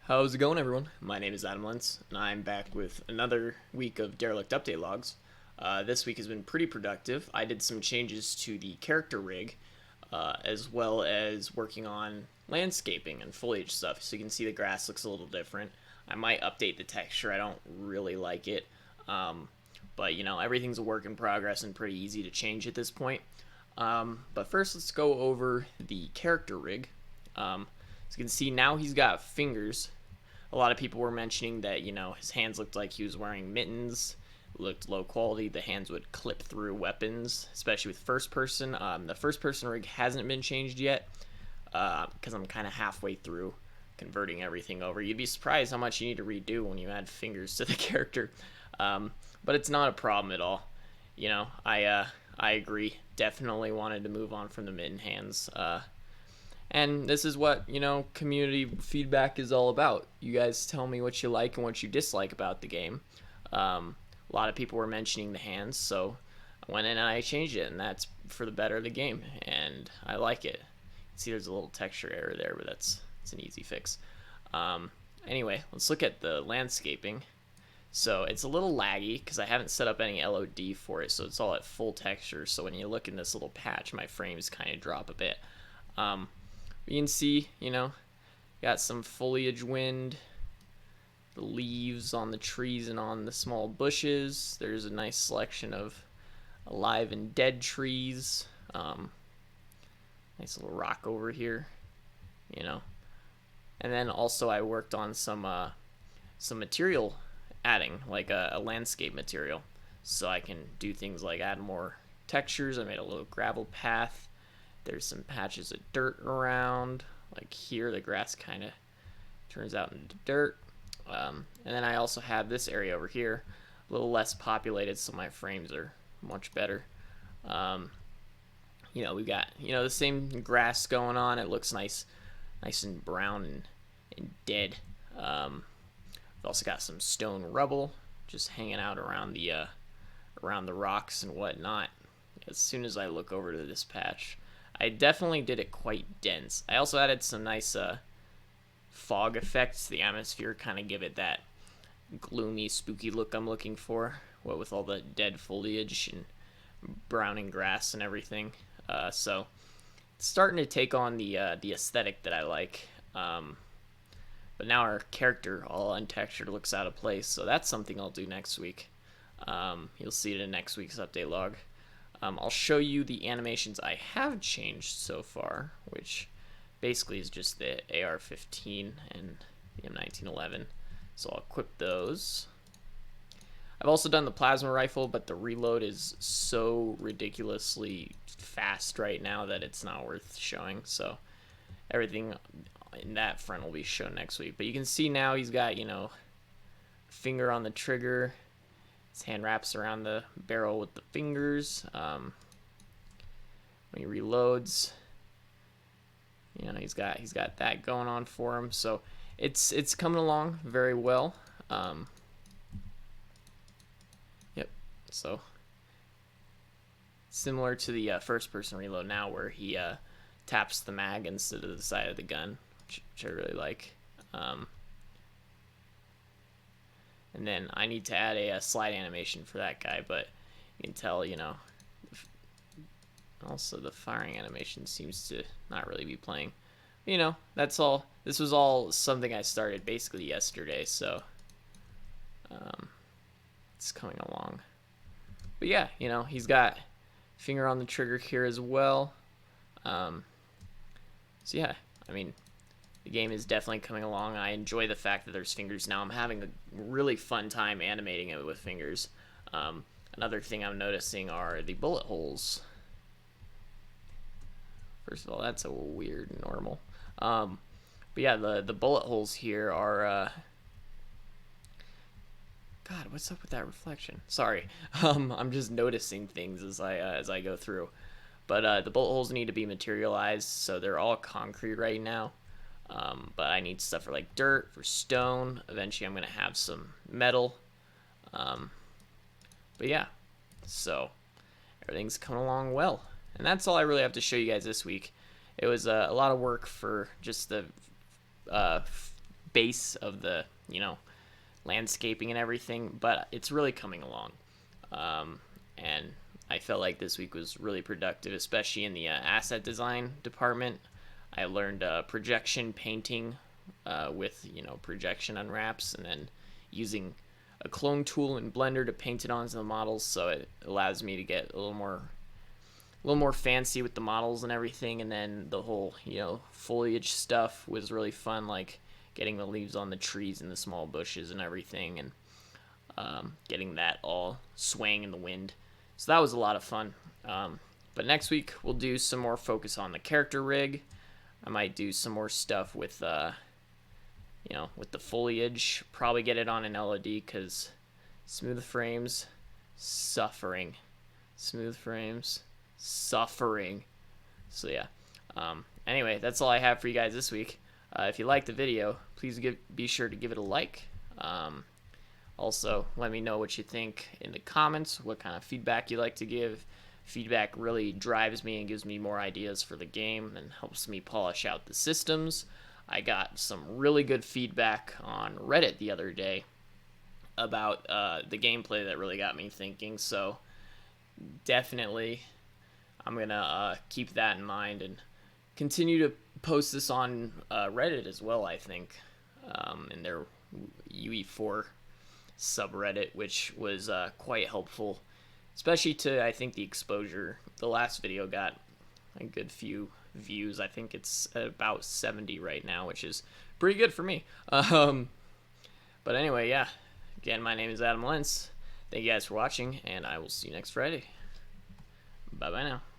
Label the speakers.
Speaker 1: How's it going, everyone? My name is Adam Lentz, and I'm back with another week of Derelict Update Logs. This week has been pretty productive. I did some changes to the character rig, as well as working on landscaping and foliage stuff, so you can see the grass looks a little different. I might update the texture. I don't really like it, but everything's a work in progress and pretty easy to change at this point. But first, let's go over the character rig. As you can see, now he's got fingers. A lot of people were mentioning that, his hands looked like he was wearing mittens, looked low quality. The hands would clip through weapons, especially with first person. The first person rig hasn't been changed yet because I'm kind of halfway through converting everything over. You'd be surprised how much you need to redo when you add fingers to the character. But it's not a problem at all. I agree. Definitely wanted to move on from the mitten hands. And this is what, community feedback is all about. You guys tell me what you like and what you dislike about the game. A lot of people were mentioning the hands, so I went in and I changed it, and that's for the better of the game, and I like it. See, there's a little texture error there, but it's an easy fix. Anyway, let's look at the landscaping. So it's a little laggy because I haven't set up any LOD for it, so it's all at full texture. So when you look in this little patch, my frames kind of drop a bit. You can see, got some foliage wind, the leaves on the trees and on the small bushes. There's a nice selection of alive and dead trees. Nice little rock over here, And then also I worked on some material adding, like a landscape material. So I can do things like add more textures. I made a little gravel path. There's some patches of dirt around. Like here, the grass kind of turns out into dirt. And then I also have this area over here, a little less populated, so my frames are much better. We've got, the same grass going on. It looks nice and brown and dead. We've also got some stone rubble just hanging out around the rocks and whatnot. As soon as I look over to this patch, I definitely did it quite dense. I also added some nice fog effects to the atmosphere, kind of give it that gloomy, spooky look I'm looking for, what with all the dead foliage and browning grass and everything. So it's starting to take on the aesthetic that I like. But now our character, all untextured, looks out of place, so that's something I'll do next week. You'll see it in next week's update log. I'll show you the animations I have changed so far, which basically is just the AR-15 and the M1911. So I'll equip those. I've also done the plasma rifle, but the reload is so ridiculously fast right now that it's not worth showing. So everything in that front will be shown next week. But you can see now he's got, finger on the trigger. His hand wraps around the barrel with the fingers. When he reloads, he's got that going on for him. So it's coming along very well. Yep. So similar to the first-person reload now, where he taps the mag instead of the side of the gun, which I really like. And then I need to add a slide animation for that guy, but you can tell, also the firing animation seems to not really be playing. That's all. This was all something I started basically yesterday, so it's coming along. But yeah, he's got finger on the trigger here as well. So yeah, the game is definitely coming along. I enjoy the fact that there's fingers now. I'm having a really fun time animating it with fingers. Another thing I'm noticing are the bullet holes. First of all, that's a weird normal. But yeah, the bullet holes here are... God, what's up with that reflection? Sorry. I'm just noticing things as I go through. But the bullet holes need to be materialized, so they're all concrete right now. But I need stuff for like dirt, for stone. Eventually I'm going to have some metal. But yeah, so everything's coming along well. And that's all I really have to show you guys this week. It was a lot of work for just the base of the, landscaping and everything, but it's really coming along. And I felt like this week was really productive, especially in the asset design department. I learned projection painting with, projection unwraps, and then using a clone tool in Blender to paint it onto the models, so it allows me to get a little more fancy with the models and everything. And then the whole, foliage stuff was really fun, like getting the leaves on the trees and the small bushes and everything, and getting that all swaying in the wind. So that was a lot of fun. But next week we'll do some more focus on the character rig. I might do some more stuff with, with the foliage. Probably get it on an LED because smooth frames, suffering. Smooth frames, suffering. So yeah. Anyway, that's all I have for you guys this week. If you liked the video, please be sure to give it a like. Also, let me know what you think in the comments, what kind of feedback you like to give. Feedback really drives me and gives me more ideas for the game and helps me polish out the systems. I got some really good feedback on Reddit the other day about the gameplay that really got me thinking, so definitely I'm going to keep that in mind and continue to post this on Reddit as well, I think, in their UE4 subreddit, which was quite helpful, especially to, I think, the exposure. The last video got a good few views. I think it's about 70 right now, which is pretty good for me. But anyway, yeah. Again, my name is Adam Lentz. Thank you guys for watching, and I will see you next Friday. Bye-bye now.